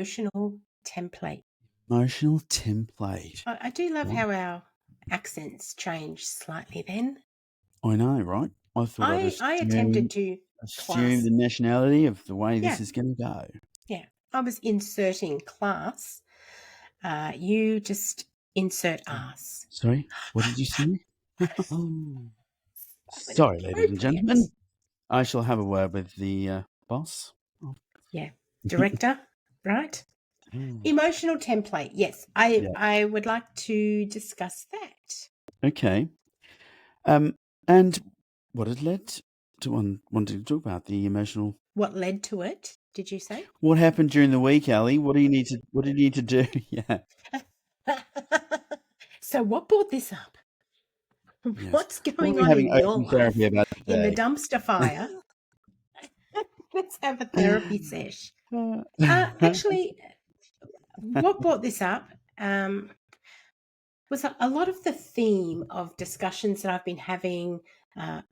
emotional template. Emotional template. I do love how our accents change slightly then. I know, right? I thought I'd I attempted to assume the nationality of the way this Yeah. is going to go. Yeah. I was inserting class. You just insert arse. Sorry, what did you say? Sorry, ladies and gentlemen. I shall have a word with the boss. Yeah. Director, right? Emotional template. Yes, I would like to discuss that. Okay. And what has led to wanting to talk about the emotional? What led to it? Did you say? What happened during the week, Ali? What do you need to do? Yeah. So what brought this up? Yes. What's going We're on having in your open life therapy about in the today. dumpster fire? Let's have a therapy sesh. Actually, what brought this up was a lot of the theme of discussions that I've been having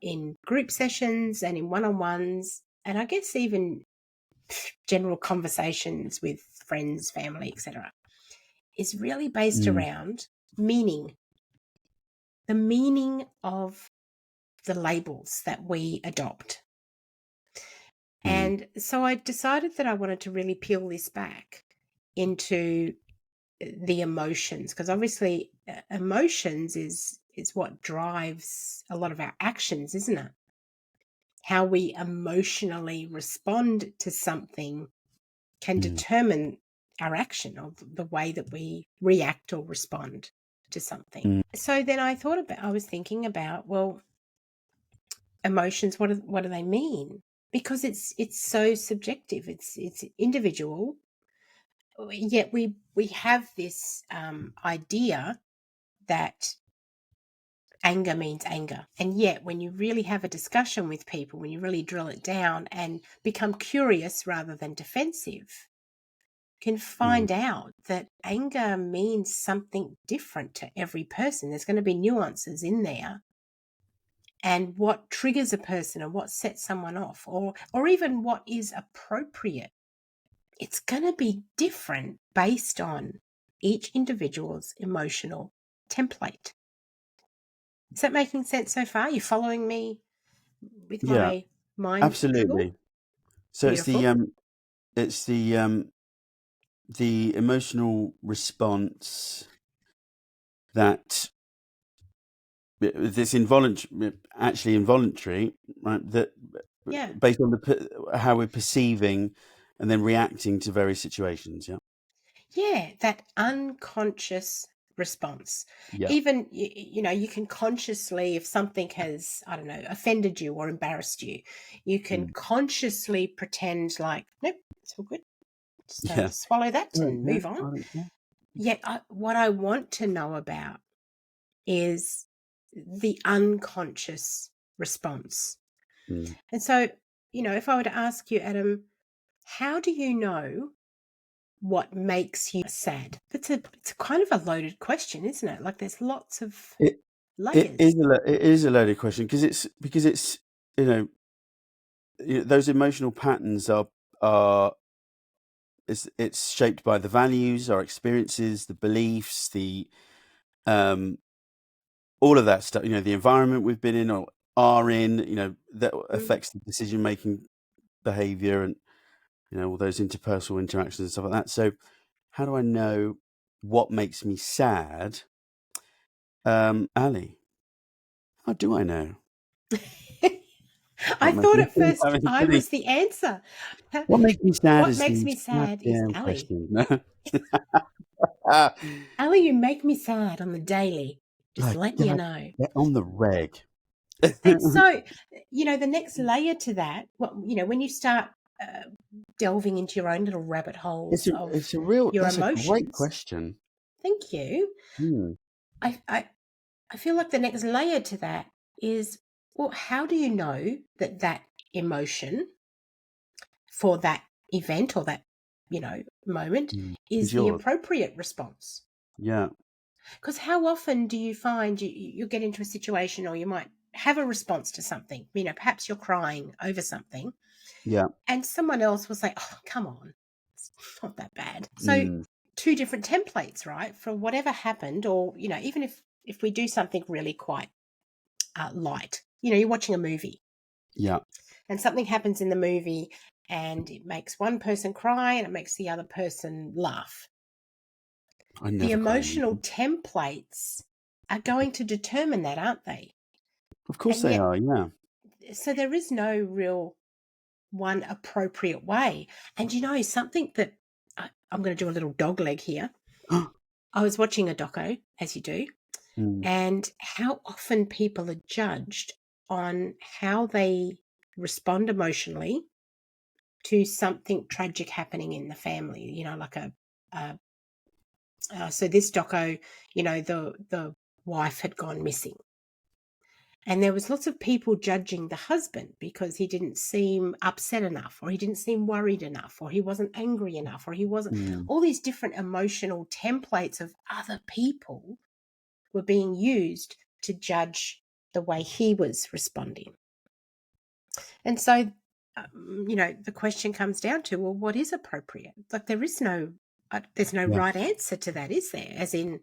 in group sessions and in one-on-ones, and I guess even general conversations with friends, family, etc., is really based around meaning, the meaning of the labels that we adopt. And so I decided that I wanted to really peel this back into the emotions, because obviously emotions is what drives a lot of our actions, isn't it? How we emotionally respond to something can determine our action, or the way that we react or respond to something. So then I was thinking about, well, emotions, what do they mean? Because it's so subjective, it's individual, yet we have this idea that anger means anger. And yet when you really have a discussion with people, when you really drill it down and become curious rather than defensive, can find out that anger means something different to every person. There's going to be nuances in there. And what triggers a person and what sets someone off, or even what is appropriate, it's going to be different based on each individual's emotional template. Is that making sense so far? You following me with my mind? Absolutely. Jiggle? So Beautiful. it's the emotional response that this actually involuntary, right? That based on how we're perceiving and then reacting to various situations. Yeah, that unconscious response. Even, you can consciously, if something has, I don't know, offended you or embarrassed you, you can consciously pretend like, nope, it's all good. Just swallow that and move on. Yet what I want to know about is the unconscious response. And so, if I were to ask you, Adam, how do you know what makes you sad? It's a kind of a loaded question, isn't it? Like there's lots of layers. It is a loaded question because it's those emotional patterns are it's shaped by the values, our experiences, the beliefs, the all of that stuff. The environment we've been in or are in. That affects the decision making behavior and all those interpersonal interactions and stuff like that. So, how do I know what makes me sad? Ali, how do I know? I thought at first I was the answer. What makes me sad What makes me sad is Ali. Ali, you make me sad on the daily. Just letting you know. Get on the reg. And so, the next layer to that, when you start delving into your own little rabbit holes of your emotions. A great question. Thank you. I feel like the next layer to that is, well, how do you know that emotion for that event or that, moment is the appropriate response? Yeah. Because how often do you find you get into a situation, or you might have a response to something, perhaps you're crying over something. Yeah. And someone else will say, oh, come on, not that bad. So Mm. two different templates, right? For whatever happened, or even if we do something really quite light, you're watching a movie Yeah. and something happens in the movie and it makes one person cry and it makes the other person laugh. I The never cry in emotional movies. templates are going to determine that, aren't they? Of course And they yet, are. Yeah. so there is no real one appropriate way. And something that I'm going to do a little dog leg here. I was watching a doco, as you do, Mm. and how often people are judged on how they respond emotionally to something tragic happening in the family. Like so this doco, the wife had gone missing. And there was lots of people judging the husband because he didn't seem upset enough, or he didn't seem worried enough, or he wasn't angry enough, or he wasn't. Mm. All these different emotional templates of other people were being used to judge the way he was responding. And so, the question comes down to, well, what is appropriate? Like there's no Yeah. right answer to that, is there? As in,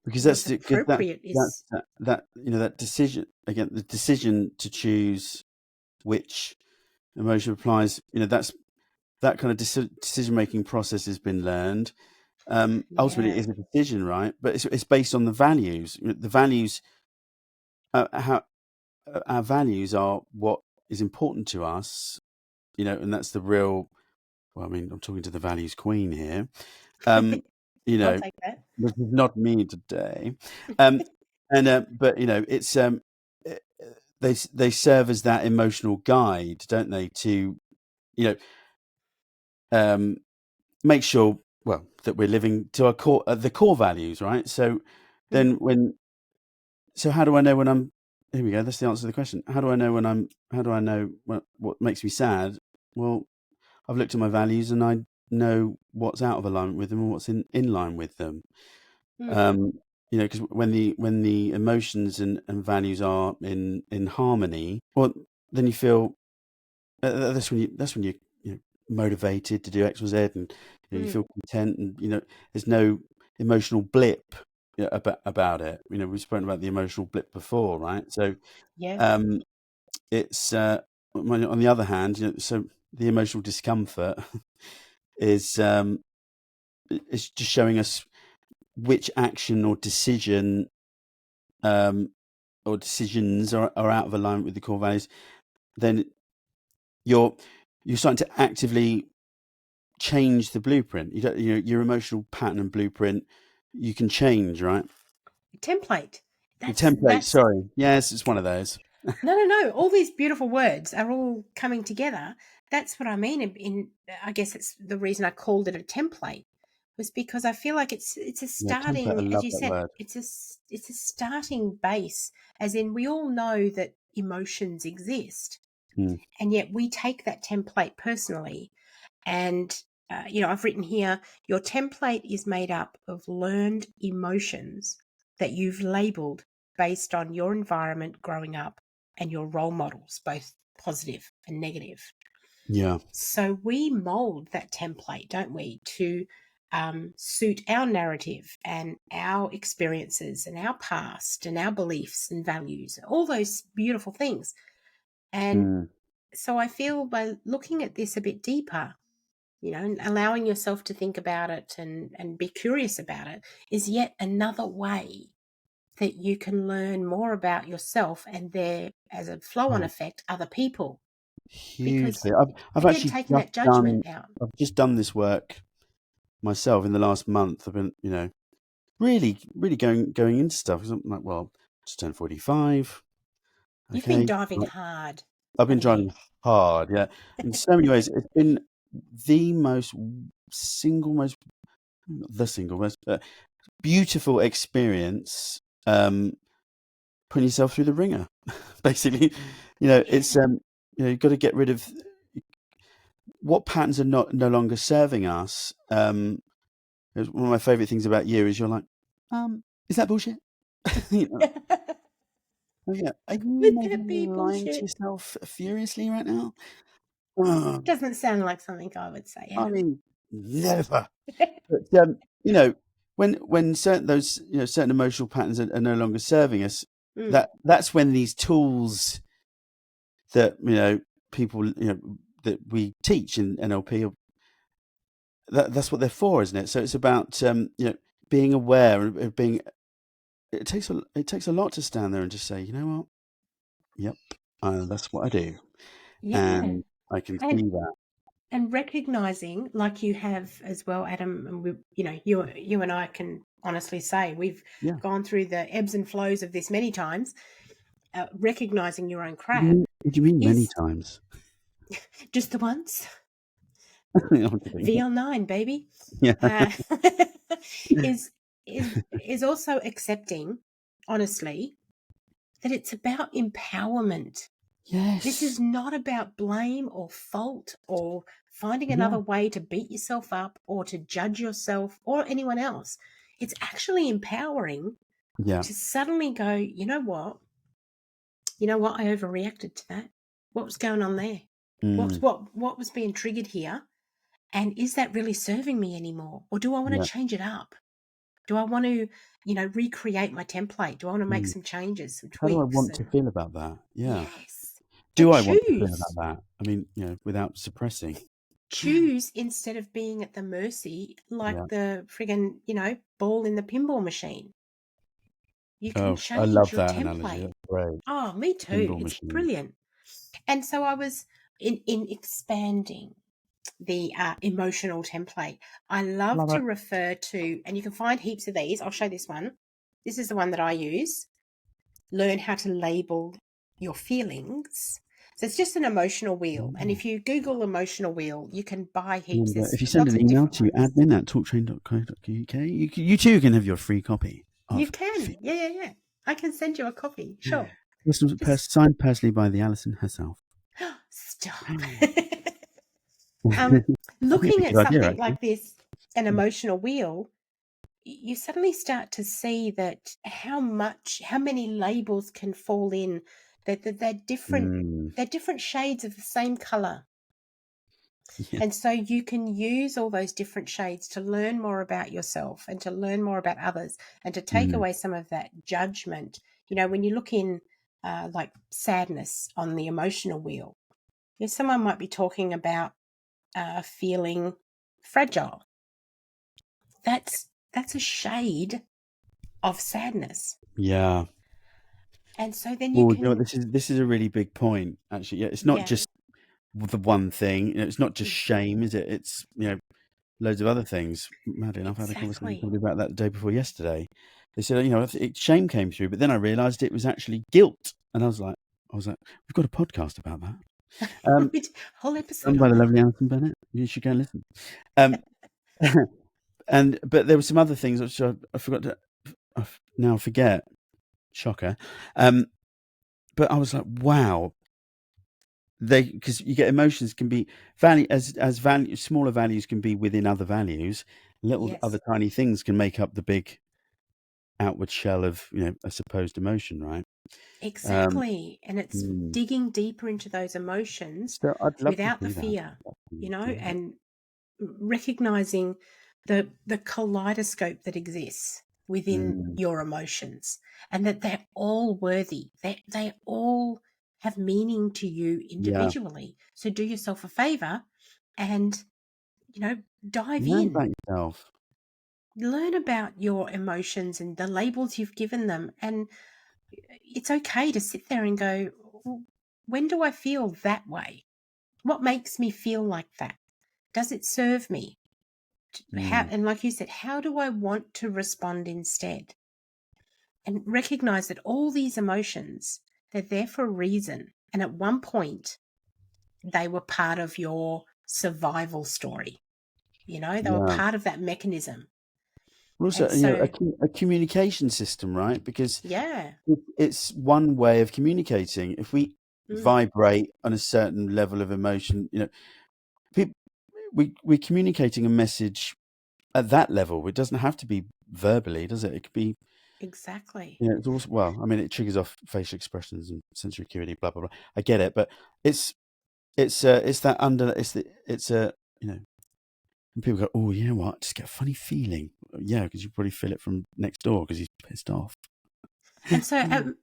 Because what's because appropriate is. that decision again, the decision to choose which emotion applies. That's that kind of decision making process has been learned. Ultimately, Yeah. it is a decision, right? But it's based on the values. The values, how our values are what is important to us. And that's the real. Well, I mean, I'm talking to the values queen here. Um, you I'll know, take that. which is not me today. And but it's eh, they serve as that emotional guide, don't they? To you know make sure that we're living to our core the core values, right? So then Mhm. so how do I know when I'm here we go, that's the answer to the question. How do I know what makes me sad? Well, I've looked at my values and I know what's out of alignment with them and what's in line with them. Mm. um because when the emotions and values are in harmony, well, then you feel that's when you're motivated to do X, Y, Z, and you Mm. feel content, and there's no emotional blip about it. We've spoken about the emotional blip before, right? So Yeah. um it's on the other hand, so the emotional discomfort is it's just showing us which action or decision or decisions are out of alignment with the core values. Then you're starting to actively change the blueprint. Your emotional pattern and blueprint you can change, right? Template. The That's template, that's sorry. Yes, it's one of those. no. All these beautiful words are all coming together. That's what I mean. I guess it's the reason I called it a template was because I feel like it's a Yeah, template, I starting, as love you that said, word. it's a starting base. As in, we all know that emotions exist, Hmm. and yet we take that template personally. And I've written here, your template is made up of learned emotions that you've labeled based on your environment growing up and your role models, both positive and negative. Yeah. So we mold that template, don't we, to suit our narrative and our experiences and our past and our beliefs and values, all those beautiful things. And Hmm. so I feel by looking at this a bit deeper, and allowing yourself to think about it and be curious about it is yet another way that you can learn more about yourself and there, as a flow-on Oh, effect, other people, because hugely. I've again, actually taking that judgment out. just done this work myself in the last month. I've been, really, really going into stuff. 'Cause I'm like, well, just turned 45. You've been Okay. diving Right. hard, I've been haven't you? driving hard, yeah. In so many ways, it's been the most single most not the single most beautiful experience, putting yourself through the ringer. Basically, it's Yeah. you've got to get rid of what patterns are no longer serving us. It's one of my favorite things about you is you're like, is that bullshit? You know, oh yeah, are you Would maybe that be lying to bullshit? yourself furiously right now? Oh, Doesn't sound like something I would say, I Adam. mean, never. But when certain those certain emotional patterns are no longer serving us, that's when these tools that people that we teach in NLP, that's what they're for, isn't it? So it's about being aware of being. It takes a lot to stand there and just say, you know what, yep, that's what I do, and I can see that. And recognizing, like you have as well, Adam, and you and I can honestly say we've gone through the ebbs and flows of this many times. Recognizing your own crap. What do you mean many times? Just the once. I'm kidding. VL9, baby. Yeah. Is also accepting, honestly, that it's about empowerment. Yes. This is not about blame or fault or finding another way to beat yourself up or to judge yourself or anyone else. It's actually empowering to suddenly go, you know what, I overreacted to that. What was going on there? What was being triggered here? And is that really serving me anymore? Or do I want to change it up? Do I want to, recreate my template? Do I want to make some changes, some tweaks? How do I want to feel about that? Yeah. Yes. Do I want to feel about that? I mean, without suppressing. Choose instead of being at the mercy like the friggin', ball in the pinball machine. You can change your template. Analogy. That's great. Oh, me too. Pinball it's machine. Brilliant. And so I was in expanding the emotional template. I love to refer to, and you can find heaps of these. I'll show this one. This is the one that I use. Learn how to label your feelings. So it's just an emotional wheel. And if you Google emotional wheel, you can buy heaps. If you send an email to admin@talktrain.co.uk, you too can have your free copy. You can. Yeah. I can send you a copy. Sure. This was signed personally by the Alison herself. Stop. Looking at something like this, an emotional wheel, you suddenly start to see that how many labels can fall in, that they're different. They're different shades of the same color. And so you can use all those different shades to learn more about yourself and to learn more about others and to take away some of that judgment. When you look in like sadness on the emotional wheel, someone might be talking about feeling fragile. That's a shade of sadness. Yeah. And so then you can. This is a really big point, actually. Yeah, it's not just the one thing. It's not just shame, is it? It's loads of other things. Mad enough, I had a conversation with somebody about that the day before yesterday. They said, shame came through, but then I realised it was actually guilt, and I was like, we've got a podcast about that. Whole episode done by the lovely Alison Burnett. You should go and listen. But there were some other things which I forgot to. I now forget. Shocker. But I was like, wow. Because you get emotions can be value as value, smaller values can be within other values. Little other tiny things can make up the big outward shell of a supposed emotion, right? Exactly. And it's digging deeper into those emotions without the fear, and recognizing the kaleidoscope that exists within your emotions, and that they're all worthy. They all have meaning to you individually. So do yourself a favor and dive in. About yourself. Learn about your emotions and the labels you've given them. And it's okay to sit there and go, when do I feel that way? What makes me feel like that? Does it serve me? And like you said, how do I want to respond instead? And recognize that all these emotions, they're there for a reason. And at one point, they were part of your survival story. They were part of that mechanism. Also, a communication system, right? Because it's one way of communicating. If we vibrate on a certain level of emotion, we're communicating a message at that level. It doesn't have to be verbally, does it? It could be exactly. It's also it triggers off facial expressions and sensory acuity, blah blah blah. I get it, but it's And people go, oh, you know what? I just get a funny feeling. Yeah, because you probably feel it from next door because he's pissed off. And so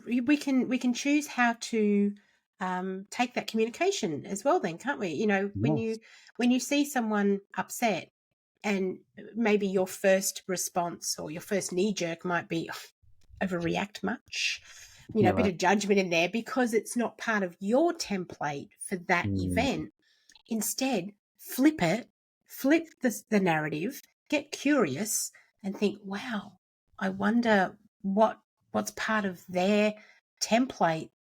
we can choose how to take that communication as well then, can't we? You know, Yes. when you see someone upset, and maybe your first response or your first knee jerk might be, oh, overreact much, you know, Yeah, a bit right. of judgment in there because it's not part of your template for that event. Instead, flip it, flip the narrative, get curious and think, wow, I wonder what's part of their template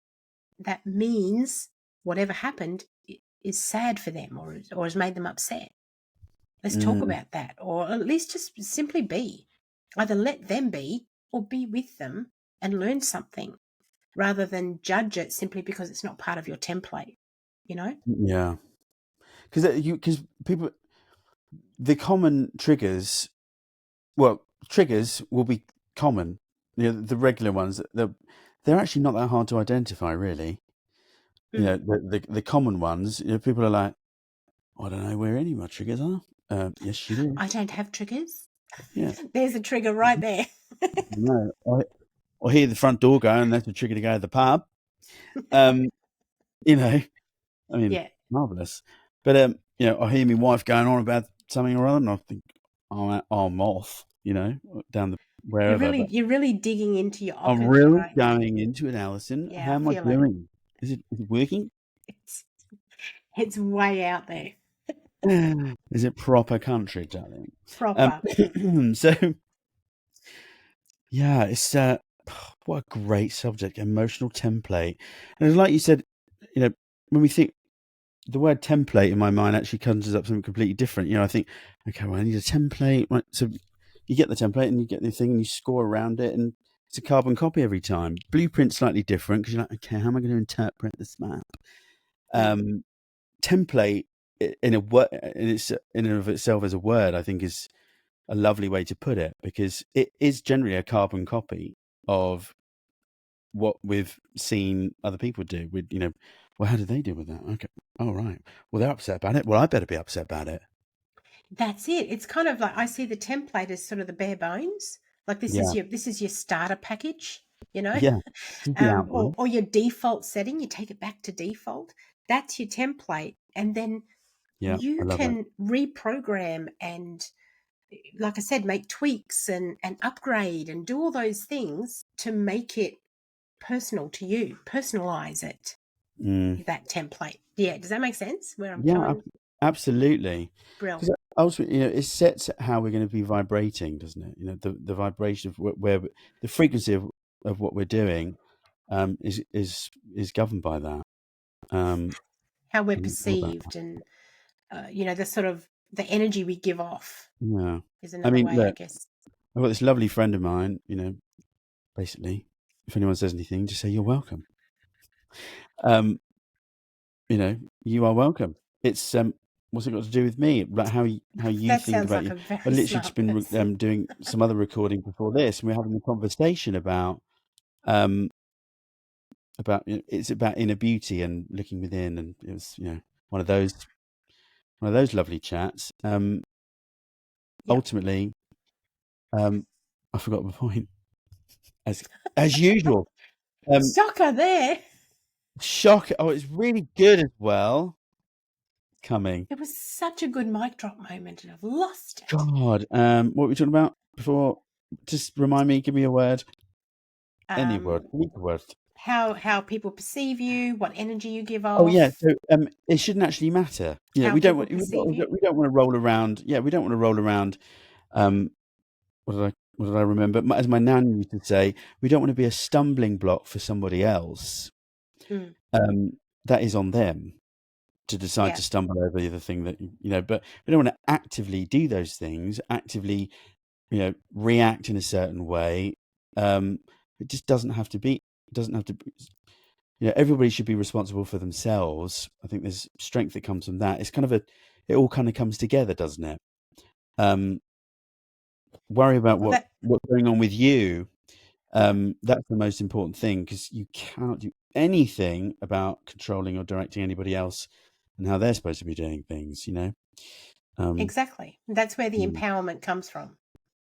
that means whatever happened is sad for them or has made them upset. Let's talk Mm, about that, or at least just simply be. Either let them be or be with them and learn something rather than judge it simply because it's not part of your template, you know? yeah. Because people, the common triggers, well, triggers will be common. You know, the regular ones, they're actually not that hard to identify, really. You know, the common ones, you know, people are like, I don't know where any of my triggers are. Yes, you do. I don't have triggers. Yeah. There's a trigger right there. No, I hear the front door go, and that's a trigger to go to the pub. Um, you know, I mean, Yeah. marvelous. But you know, I hear my wife going on about something or other, and I think, I'm off. You know, down the wherever. But You're really digging into your I'm occult really right now. going into it, Alison. Yeah, How I am I feel it. doing? Is it working? It's it's way out there. Is it proper country, darling? Proper. So yeah, it's what a great subject, emotional template. And like you said, you know, when we think the word template in my mind actually conjures up something completely different. You know, I think, okay, well, I need a template. Right? So you get the template and you get the thing and you score around it, and it's a carbon copy every time. Blueprint's slightly different because you're like, okay, how am I going to interpret this map? Mm. Template in a word, in and of itself as a word, I think is a lovely way to put it, because it is generally a carbon copy of what we've seen other people do. With, you know, well, how did they deal with that? Okay, oh right, well, they're upset about it. Well, I better be upset about it. That's it. It's kind of like I see the template as sort of the bare bones. Like Yeah, this is your starter package, you know, yeah, this is the outline. or your default setting. You take it back to default. That's your template, and then Yeah, I you love it. can reprogram and, like I said, make tweaks and upgrade and do all those things to make it personal to you. Personalize it. Mm. That template. Yeah. Does that make sense? Where I'm Yeah, coming? absolutely. Brill. Because ultimately, you know, it sets how we're going to be vibrating, doesn't it? You know, the vibration of where the frequency of what we're doing is governed by that. How we're And all that. perceived and, you know, the sort of the energy we give off Yeah. is I another mean, way, I look, guess. I've got this lovely friend of mine, you know, basically, if anyone says anything, just say, you're welcome. Um, you know, you are welcome. It's, what's it got to do with me? Like how you That think sounds about like you. a I very literally just smart been person. doing some other recording before this, and we're having a conversation um, you know, it's about inner beauty and looking within, and it was, you know, one of those lovely chats. Yep. Ultimately, I forgot the point, as usual. Shocker there. Shock! Oh, it's really good as well. Coming. It was such a good mic drop moment and I've lost it. God, what were we talking about before? Just remind me. Give me a word. Any word. Any word. How people perceive you, what energy you give Oh yeah. off, So it shouldn't actually matter. You know, how people perceive you. we don't want to roll around. Yeah, we don't want to roll around. Um, what did I remember? As my nan used to say, we don't want to be a stumbling block for somebody else. Mm, That is on them to decide yeah. to stumble over the other thing that, you know. But we don't want to actively do those things. Actively, you know, react in a certain way. It just doesn't have to be. It doesn't have to be. You know, everybody should be responsible for themselves. I think there's strength that comes from that. It's kind of it all kind of comes together, doesn't it? Um, worry about Well, that what's going on with you. That's the most important thing, because you cannot do anything about controlling or directing anybody else and how they're supposed to be doing things. You know, Exactly. That's where the Mm. empowerment comes from.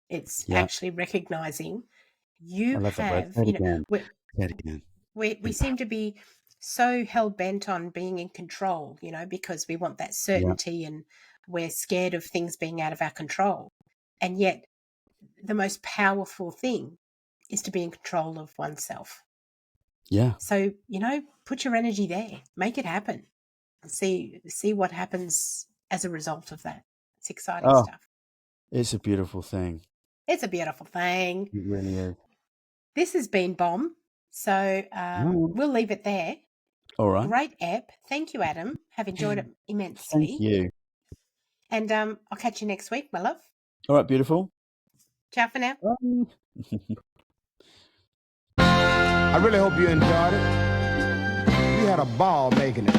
It's Yeah. actually recognizing I you love that word. have, Say it you know, again. we, Say it again. we seem to be so hell bent on being in control, you know, because we want that Yeah. certainty and we're scared of things being out of our control. And yet, the most powerful thing is to be in control of oneself. Yeah. So, you know, put your energy there, make it happen. See what happens as a result of that. It's exciting Oh, stuff. it's a beautiful thing. It's a beautiful thing. It really is. This has been Bomb. So we'll leave it there. All right. Great app. Thank you, Adam. Have enjoyed it Thank immensely. you. And I'll catch you next week, my love. All right, beautiful. Ciao for now. Bye. I really hope you enjoyed it. We had a ball making it.